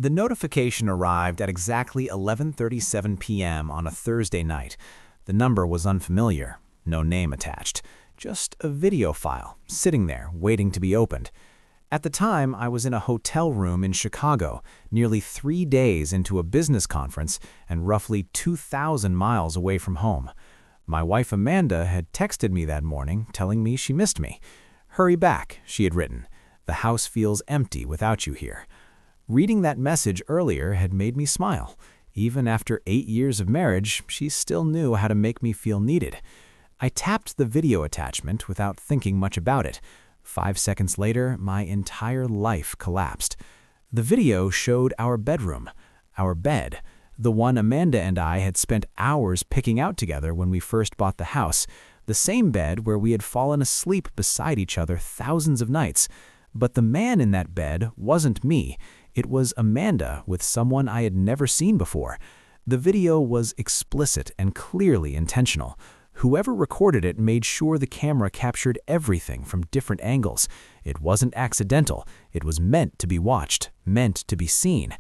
The notification arrived at exactly 11:37 p.m. on a Thursday night. The number was unfamiliar, no name attached, just a video file sitting there waiting to be opened. At the time, I was in a hotel room in Chicago, nearly 3 days into a business conference and roughly 2,000 miles away from home. My wife Amanda had texted me that morning telling me she missed me. "Hurry back," she had written. "The house feels empty without you here." Reading that message earlier had made me smile. Even after 8 years of marriage, she still knew how to make me feel needed. I tapped the video attachment without thinking much about it. 5 seconds later, my entire life collapsed. The video showed our bedroom, our bed, the one Amanda and I had spent hours picking out together when we first bought the house, the same bed where we had fallen asleep beside each other thousands of nights. But the man in that bed wasn't me. It was Amanda with someone I had never seen before. The video was explicit and clearly intentional. Whoever recorded it made sure the camera captured everything from different angles. It wasn't accidental. It was meant to be watched, meant to be seen.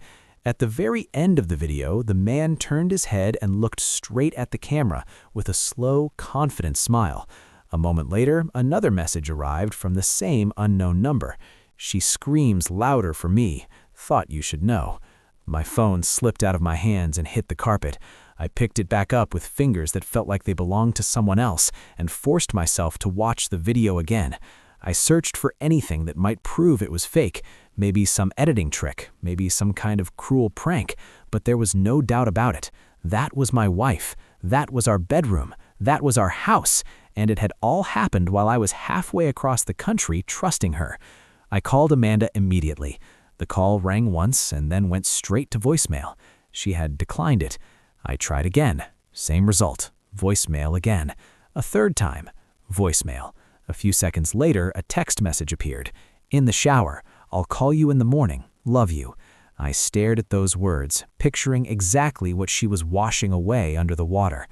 At the very end of the video, the man turned his head and looked straight at the camera with a slow, confident smile. A moment later, another message arrived from the same unknown number. "She screams louder for me. Thought you should know." My phone slipped out of my hands and hit the carpet. I picked it back up with fingers that felt like they belonged to someone else and forced myself to watch the video again. I searched for anything that might prove it was fake, maybe some editing trick, maybe some kind of cruel prank, but there was no doubt about it. That was my wife. That was our bedroom. That was our house. And it had all happened while I was halfway across the country trusting her. I called Amanda immediately. The call rang once and then went straight to voicemail. She had declined it. I tried again. Same result. Voicemail again. A third time. Voicemail. A few seconds later, a text message appeared. "In the shower. I'll call you in the morning. Love you." I stared at those words, picturing exactly what she was washing away under the water.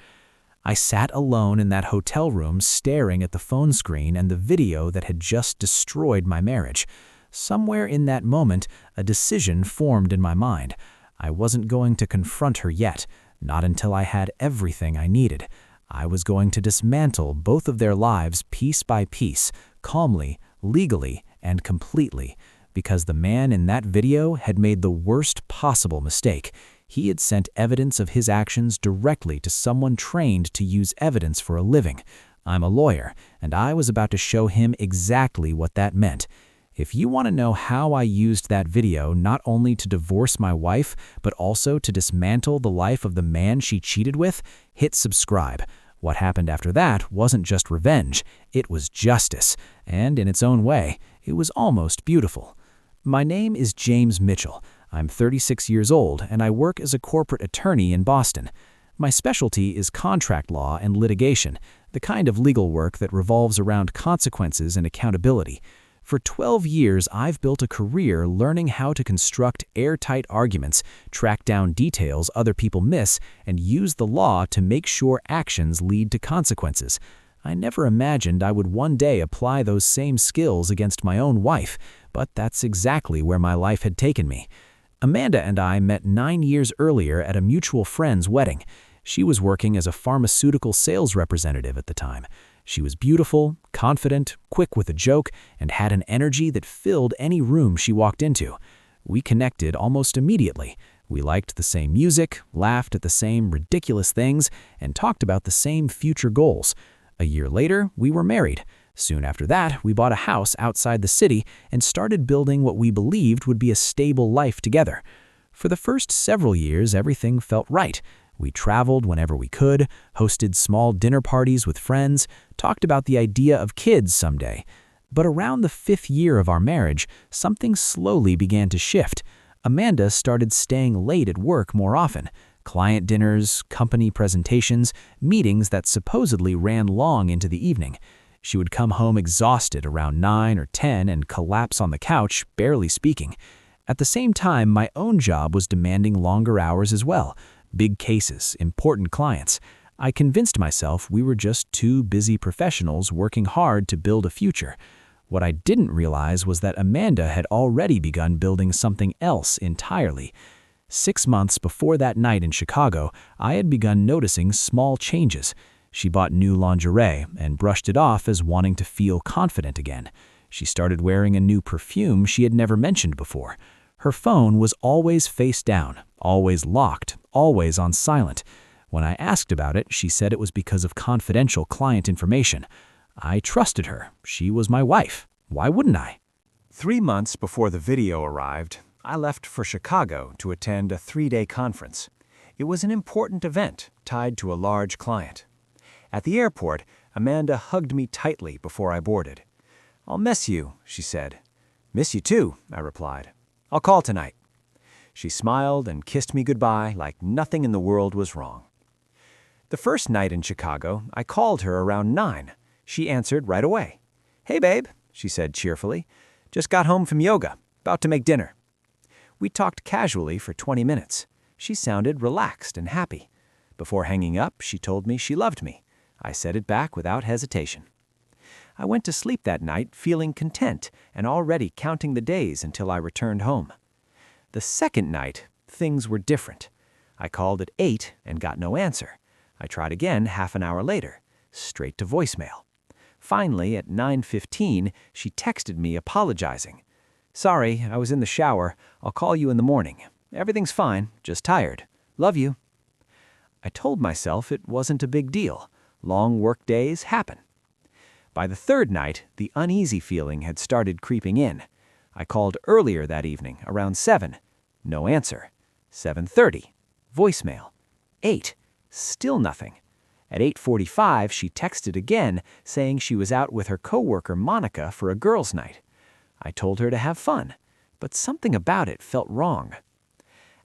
I sat alone in that hotel room staring at the phone screen and the video that had just destroyed my marriage. Somewhere in that moment, a decision formed in my mind. I wasn't going to confront her yet, not until I had everything I needed. I was going to dismantle both of their lives piece by piece, calmly, legally, and completely, because the man in that video had made the worst possible mistake. He had sent evidence of his actions directly to someone trained to use evidence for a living. I'm a lawyer, and I was about to show him exactly what that meant. If you want to know how I used that video not only to divorce my wife, but also to dismantle the life of the man she cheated with, hit subscribe. What happened after that wasn't just revenge, it was justice, and in its own way, it was almost beautiful. My name is James Mitchell. I'm 36 years old, and I work as a corporate attorney in Boston. My specialty is contract law and litigation, the kind of legal work that revolves around consequences and accountability. For 12 years, I've built a career learning how to construct airtight arguments, track down details other people miss, and use the law to make sure actions lead to consequences. I never imagined I would one day apply those same skills against my own wife, but that's exactly where my life had taken me. Amanda and I met 9 years earlier at a mutual friend's wedding. She was working as a pharmaceutical sales representative at the time. She was beautiful, confident, quick with a joke, and had an energy that filled any room she walked into. We connected almost immediately. We liked the same music, laughed at the same ridiculous things, and talked about the same future goals. A year later, we were married. Soon after that, we bought a house outside the city and started building what we believed would be a stable life together. For the first several years, everything felt right. We traveled whenever we could, hosted small dinner parties with friends, talked about the idea of kids someday. But around the 5th year of our marriage, something slowly began to shift. Amanda started staying late at work more often. Client dinners, company presentations, meetings that supposedly ran long into the evening. She would come home exhausted around 9 or 10 and collapse on the couch, barely speaking. At the same time, my own job was demanding longer hours as well. Big cases, important clients. I convinced myself we were just two busy professionals working hard to build a future. What I didn't realize was that Amanda had already begun building something else entirely. 6 months before that night in Chicago, I had begun noticing small changes. She bought new lingerie and brushed it off as wanting to feel confident again. She started wearing a new perfume she had never mentioned before. Her phone was always face down, always locked, always on silent. When I asked about it, she said it was because of confidential client information. I trusted her. She was my wife. Why wouldn't I? 3 months before the video arrived, I left for Chicago to attend a 3-day conference. It was an important event tied to a large client. At the airport, Amanda hugged me tightly before I boarded. "I'll miss you," she said. "Miss you too," I replied. "I'll call tonight." She smiled and kissed me goodbye like nothing in the world was wrong. The first night in Chicago, I called her around 9. She answered right away. "Hey, babe," she said cheerfully. "Just got home from yoga. About to make dinner." We talked casually for 20 minutes. She sounded relaxed and happy. Before hanging up, she told me she loved me. I said it back without hesitation. I went to sleep that night feeling content and already counting the days until I returned home. The second night, things were different. I called at 8 and got no answer. I tried again half an hour later, straight to voicemail. Finally, at 9:15, she texted me apologizing. "Sorry, I was in the shower. I'll call you in the morning. Everything's fine, just tired. Love you." I told myself it wasn't a big deal. Long work days happen. By the third night, the uneasy feeling had started creeping in. I called earlier that evening, around 7. No answer. 7:30. Voicemail. 8. Still nothing. At 8:45, she texted again, saying she was out with her coworker Monica for a girls' night. I told her to have fun, but something about it felt wrong.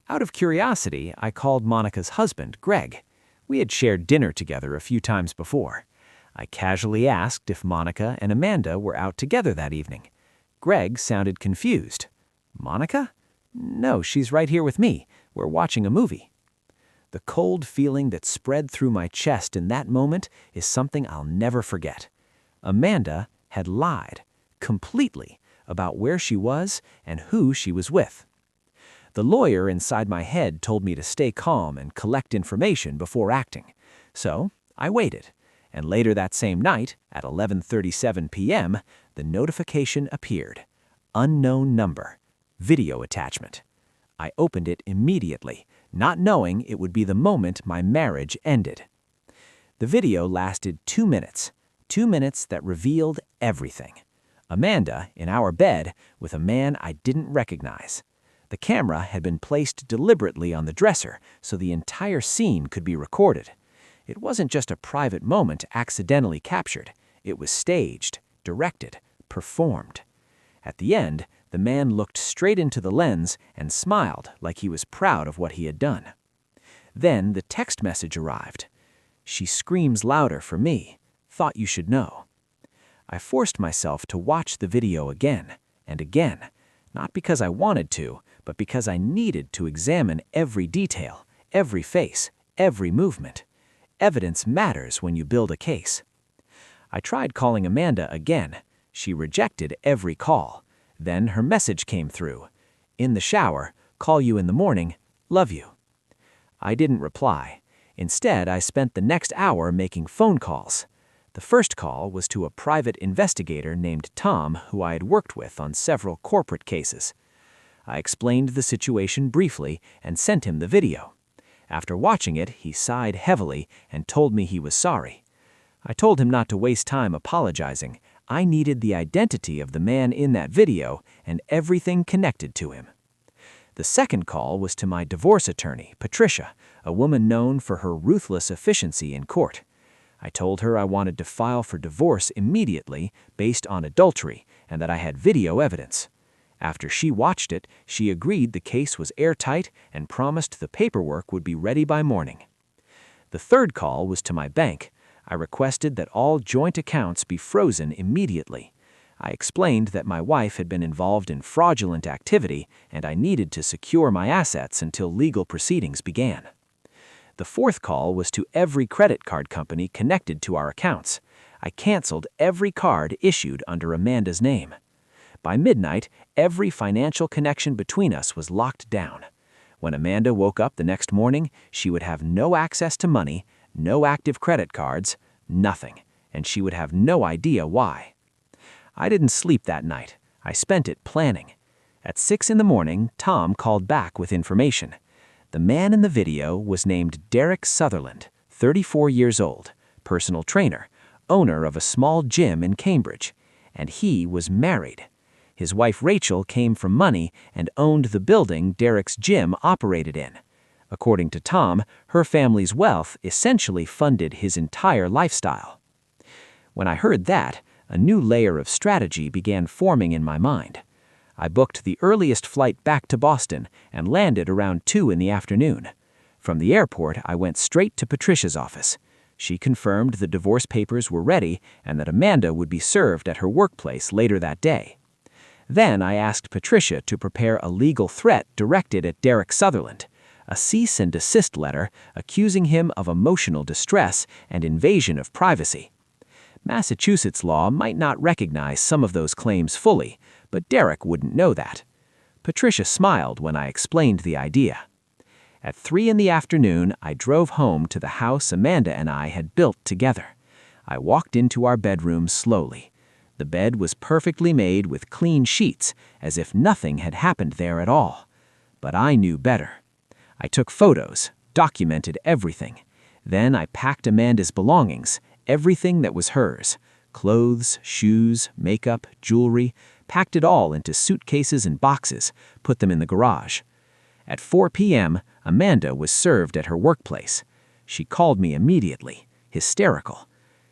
Out of curiosity, I called Monica's husband, Greg. We had shared dinner together a few times before. I casually asked if Monica and Amanda were out together that evening. Greg sounded confused. "Monica? No, she's right here with me. We're watching a movie." The cold feeling that spread through my chest in that moment is something I'll never forget. Amanda had lied, completely, about where she was and who she was with. The lawyer inside my head told me to stay calm and collect information before acting. So I waited, and later that same night, at 11:37 p.m., the notification appeared. Unknown number. Video attachment. I opened it immediately, not knowing it would be the moment my marriage ended. The video lasted 2 minutes. 2 minutes that revealed everything. Amanda in our bed with a man I didn't recognize. The camera had been placed deliberately on the dresser so the entire scene could be recorded. It wasn't just a private moment accidentally captured. It was staged, directed, performed. At the end, the man looked straight into the lens and smiled like he was proud of what he had done. Then the text message arrived. "She screams louder for me. Thought you should know." I forced myself to watch the video again and again, not because I wanted to, but because I needed to examine every detail, every face, every movement. Evidence matters when you build a case. I tried calling Amanda again. She rejected every call. Then her message came through. "In the shower, call you in the morning, love you." I didn't reply. Instead, I spent the next hour making phone calls. The first call was to a private investigator named Tom, who I had worked with on several corporate cases. I explained the situation briefly and sent him the video. After watching it, he sighed heavily and told me he was sorry. I told him not to waste time apologizing. I needed the identity of the man in that video and everything connected to him. The second call was to my divorce attorney, Patricia, a woman known for her ruthless efficiency in court. I told her I wanted to file for divorce immediately based on adultery and that I had video evidence. After she watched it, she agreed the case was airtight and promised the paperwork would be ready by morning. The third call was to my bank. I requested that all joint accounts be frozen immediately. I explained that my wife had been involved in fraudulent activity and I needed to secure my assets until legal proceedings began. The fourth call was to every credit card company connected to our accounts. I canceled every card issued under Amanda's name. By midnight, every financial connection between us was locked down. When Amanda woke up the next morning, she would have no access to money, no active credit cards, nothing, and she would have no idea why. I didn't sleep that night. I spent it planning. At 6 in the morning, Tom called back with information. The man in the video was named Derek Sutherland, 34 years old, personal trainer, owner of a small gym in Cambridge, and he was married. His wife Rachel came from money and owned the building Derek's gym operated in. According to Tom, her family's wealth essentially funded his entire lifestyle. When I heard that, a new layer of strategy began forming in my mind. I booked the earliest flight back to Boston and landed around 2 in the afternoon. From the airport, I went straight to Patricia's office. She confirmed the divorce papers were ready and that Amanda would be served at her workplace later that day. Then I asked Patricia to prepare a legal threat directed at Derek Sutherland, a cease and desist letter accusing him of emotional distress and invasion of privacy. Massachusetts law might not recognize some of those claims fully, but Derek wouldn't know that. Patricia smiled when I explained the idea. At 3 in the afternoon, I drove home to the house Amanda and I had built together. I walked into our bedroom slowly. The bed was perfectly made with clean sheets, as if nothing had happened there at all. But I knew better. I took photos, documented everything. Then I packed Amanda's belongings, everything that was hers, clothes, shoes, makeup, jewelry, packed it all into suitcases and boxes, put them in the garage. At 4 p.m., Amanda was served at her workplace. She called me immediately, hysterical.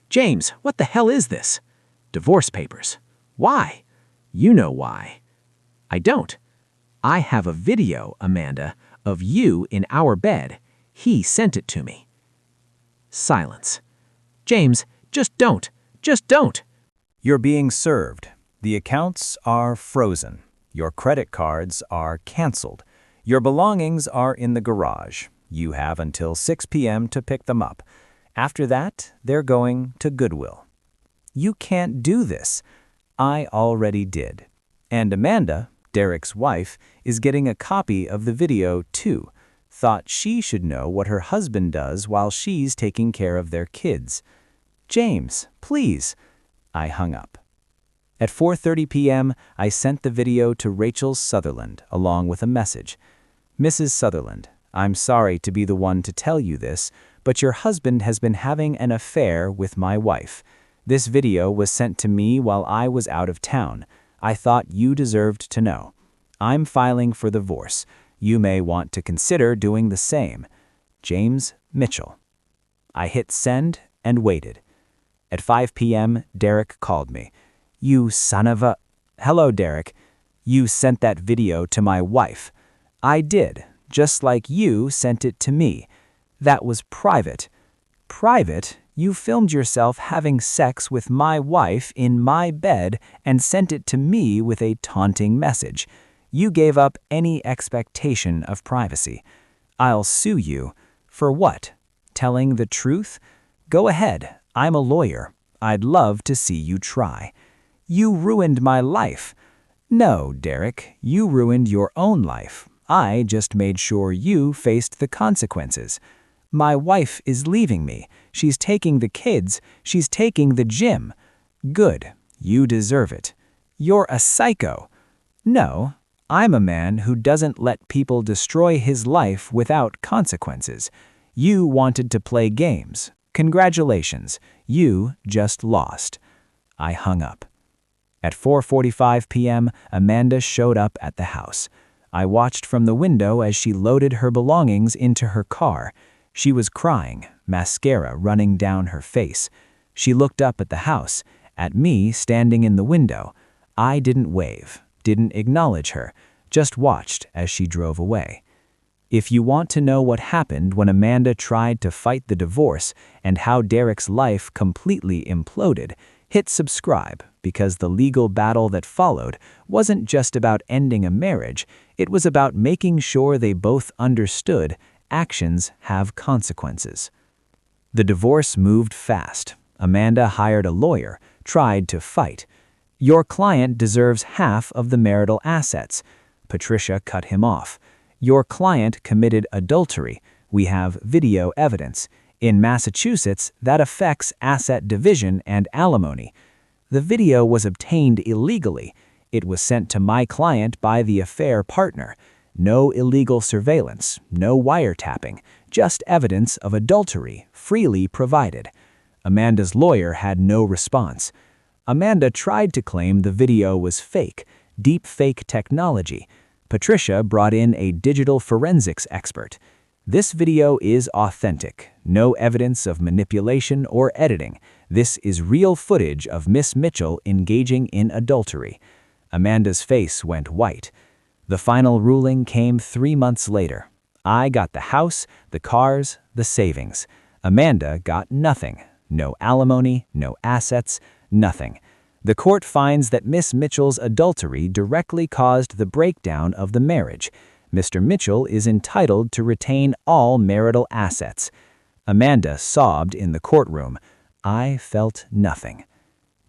"James, what the hell is this?" "Divorce papers." "Why?" "You know why." "I don't." "I have a video, Amanda, of you in our bed. He sent it to me." Silence. "James, just don't. Just don't." You're being served. The accounts are frozen. Your credit cards are canceled. Your belongings are in the garage. You have until 6 p.m. to pick them up. After that, they're going to Goodwill. You can't do this. I already did. And Amanda, Derek's wife, is getting a copy of the video too. Thought she should know what her husband does while she's taking care of their kids. "James, please." I hung up. At 4:30 p.m., I sent the video to Rachel Sutherland along with a message. "Mrs. Sutherland, I'm sorry to be the one to tell you this, but your husband has been having an affair with my wife. This video was sent to me while I was out of town. I thought you deserved to know. I'm filing for divorce. You may want to consider doing the same. James Mitchell." I hit send and waited. At 5 p.m., Derek called me. "You son of a..." "Hello, Derek. You sent that video to my wife." "I did, just like you sent it to me. That was private." "Private? You filmed yourself having sex with my wife in my bed and sent it to me with a taunting message. You gave up any expectation of privacy. I'll sue you." "For what? Telling the truth?" "Go ahead. I'm a lawyer. I'd love to see you try." "You ruined my life." "No, Derek, you ruined your own life. I just made sure you faced the consequences. My wife is leaving me. She's taking the kids. She's taking the gym." "Good. You deserve it." "You're a psycho." "No, I'm a man who doesn't let people destroy his life without consequences. You wanted to play games. Congratulations, you just lost." I hung up. At 4:45 p.m., Amanda showed up at the house. I watched from the window as she loaded her belongings into her car. She was crying, mascara running down her face. She looked up at the house, at me standing in the window. I didn't wave, didn't acknowledge her, just watched as she drove away. If you want to know what happened when Amanda tried to fight the divorce and how Derek's life completely imploded, hit subscribe, because the legal battle that followed wasn't just about ending a marriage, it was about making sure they both understood actions have consequences. The divorce moved fast. Amanda hired a lawyer, tried to fight. Your client deserves half of the marital assets. Patricia cut him off. Your client committed adultery. We have video evidence. In Massachusetts, that affects asset division and alimony. The video was obtained illegally. It was sent to my client by the affair partner. No illegal surveillance, no wiretapping, just evidence of adultery freely provided. Amanda's lawyer had no response. Amanda tried to claim the video was fake, deep fake technology. Patricia brought in a digital forensics expert. This video is authentic, no evidence of manipulation or editing. This is real footage of Miss Mitchell engaging in adultery. Amanda's face went white. The final ruling came 3 months later. I got the house, the cars, the savings. Amanda got nothing. No alimony, no assets, nothing. The court finds that Miss Mitchell's adultery directly caused the breakdown of the marriage. Mr. Mitchell is entitled to retain all marital assets. Amanda sobbed in the courtroom. I felt nothing.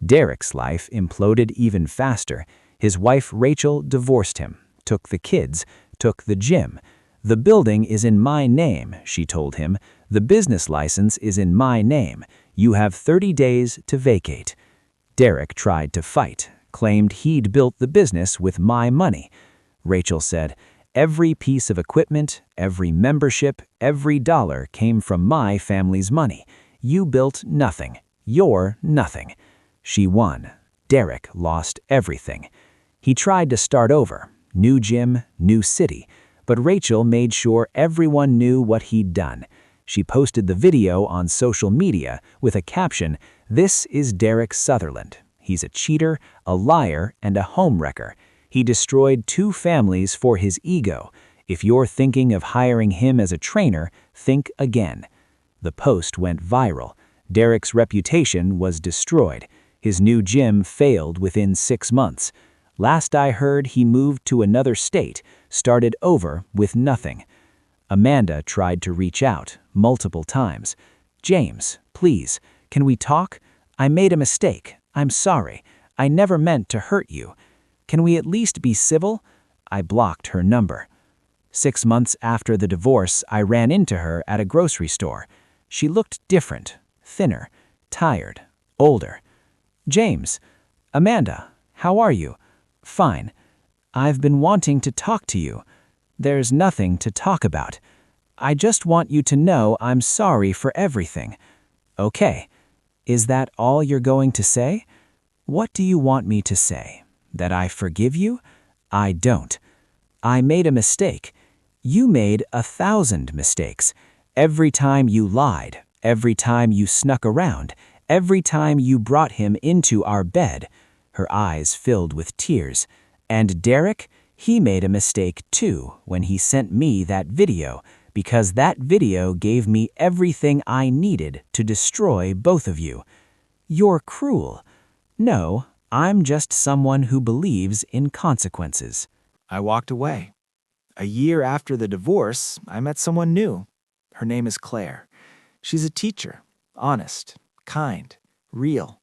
Derek's life imploded even faster. His wife Rachel divorced him, took the kids, took the gym. The building is in my name, she told him. The business license is in my name. You have 30 days to vacate. Derek tried to fight, claimed he'd built the business with my money. Rachel said, every piece of equipment, every membership, every dollar came from my family's money. You built nothing. You're nothing. She won. Derek lost everything. He tried to start over. New gym, new city. But Rachel made sure everyone knew what he'd done. She posted the video on social media with a caption, "This is Derek Sutherland. He's a cheater, a liar, and a homewrecker. He destroyed 2 families for his ego. If you're thinking of hiring him as a trainer, think again." The post went viral. Derek's reputation was destroyed. His new gym failed within 6 months. Last I heard, he moved to another state, started over with nothing. Amanda tried to reach out multiple times. James, please, can we talk? I made a mistake. I'm sorry. I never meant to hurt you. Can we at least be civil? I blocked her number. 6 months after the divorce, I ran into her at a grocery store. She looked different, thinner, tired, older. James, Amanda, how are you? Fine. I've been wanting to talk to you. There's nothing to talk about. I just want you to know I'm sorry for everything. Okay. Is that all you're going to say? What do you want me to say? That I forgive you? I don't. I made a mistake. You made 1,000 mistakes. Every time you lied, every time you snuck around, every time you brought him into our bed. Her eyes filled with tears. And Derek, he made a mistake too when he sent me that video, because that video gave me everything I needed to destroy both of you. You're cruel. No, I'm just someone who believes in consequences. I walked away. A year after the divorce, I met someone new. Her name is Claire. She's a teacher, honest, kind, real.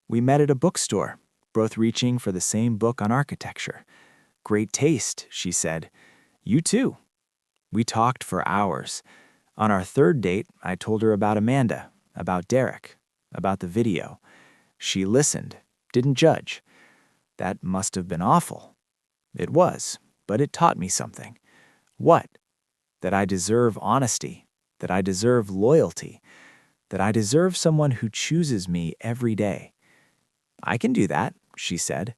We met at a bookstore, both reaching for the same book on architecture. Great taste, she said. You too. We talked for hours. On our 3rd date, I told her about Amanda, about Derek, about the video. She listened, didn't judge. That must have been awful. It was, but it taught me something. What? That I deserve honesty, that I deserve loyalty, that I deserve someone who chooses me every day. I can do that, she said.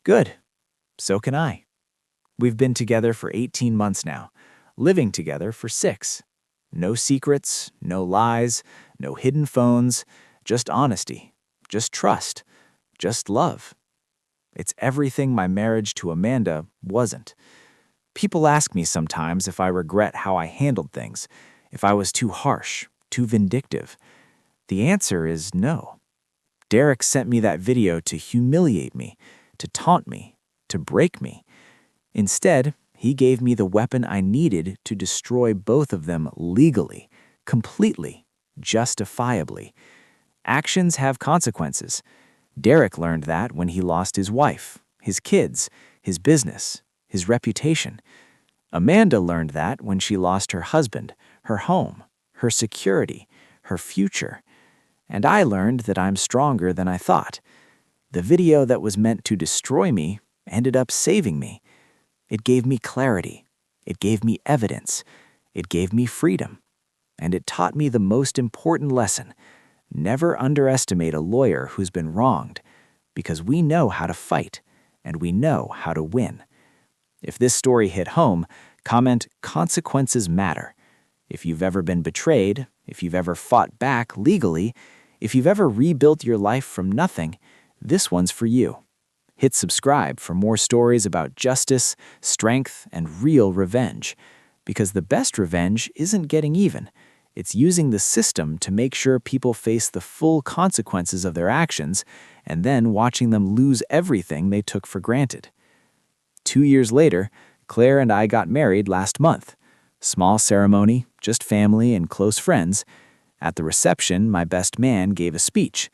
Good. So can I. We've been together for 18 months now, living together for 6. No secrets, no lies, no hidden phones, just honesty, just trust, just love. It's everything my marriage to Amanda wasn't. People ask me sometimes if I regret how I handled things, if I was too harsh, too vindictive. The answer is no. Derek sent me that video to humiliate me, to taunt me, to break me. Instead, he gave me the weapon I needed to destroy both of them legally, completely, justifiably. Actions have consequences. Derek learned that when he lost his wife, his kids, his business, his reputation. Amanda learned that when she lost her husband, her home, her security, her future. And I learned that I'm stronger than I thought. The video that was meant to destroy me ended up saving me. It gave me clarity. It gave me evidence. It gave me freedom. And it taught me the most important lesson. Never underestimate a lawyer who's been wronged, because we know how to fight, and we know how to win. If this story hit home, comment "Consequences matter." If you've ever been betrayed, if you've ever fought back legally, if you've ever rebuilt your life from nothing, this one's for you. Hit subscribe for more stories about justice, strength, and real revenge. Because the best revenge isn't getting even. It's using the system to make sure people face the full consequences of their actions and then watching them lose everything they took for granted. 2 years later, Claire and I got married last month. Small ceremony, just family and close friends. At the reception, my best man gave a speech.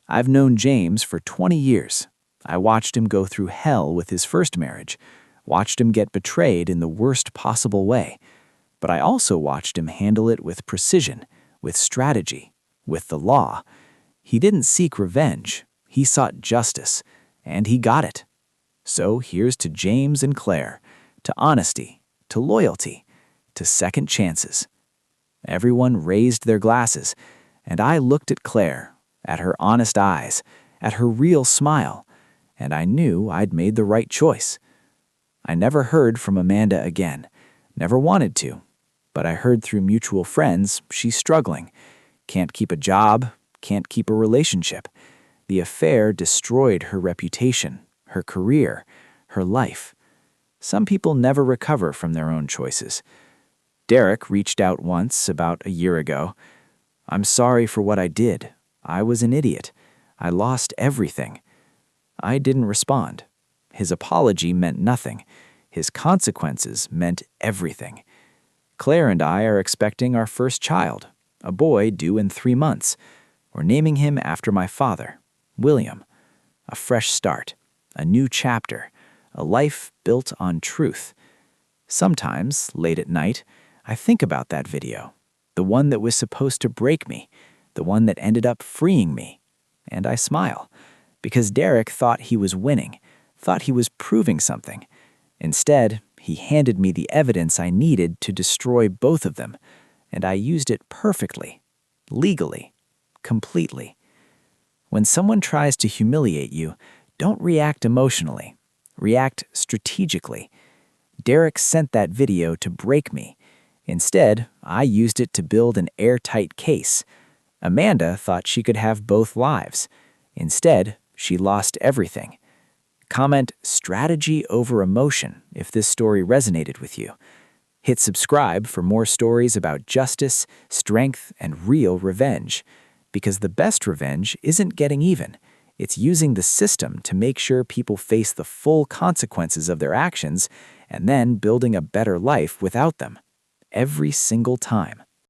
I've known James for 20 years. I watched him go through hell with his first marriage, watched him get betrayed in the worst possible way. But I also watched him handle it with precision, with strategy, with the law. He didn't seek revenge. He sought justice, and he got it. So here's to James and Claire, to honesty, to loyalty, to second chances. Everyone raised their glasses, and I looked at Claire, at her honest eyes, at her real smile, and I knew I'd made the right choice. I never heard from Amanda again, never wanted to, but I heard through mutual friends she's struggling. Can't keep a job, can't keep a relationship. The affair destroyed her reputation, her career, her life. Some people never recover from their own choices. Derek reached out once about a year ago. "I'm sorry for what I did. I was an idiot. I lost everything." I didn't respond. His apology meant nothing. His consequences meant everything. Claire and I are expecting our first child, a boy due in 3 months. We're naming him after my father, William. A fresh start, a new chapter, a life built on truth. Sometimes, late at night, I think about that video, the one that was supposed to break me, the one that ended up freeing me, and I smile, because Derek thought he was winning, thought he was proving something. Instead, he handed me the evidence I needed to destroy both of them, and I used it perfectly, legally, completely. When someone tries to humiliate you, don't react emotionally. React strategically. Derek sent that video to break me. Instead, I used it to build an airtight case. Amanda thought she could have both lives. Instead, she lost everything. Comment "strategy over emotion" if this story resonated with you. Hit subscribe for more stories about justice, strength, and real revenge. Because the best revenge isn't getting even. It's using the system to make sure people face the full consequences of their actions and then building a better life without them. Every single time.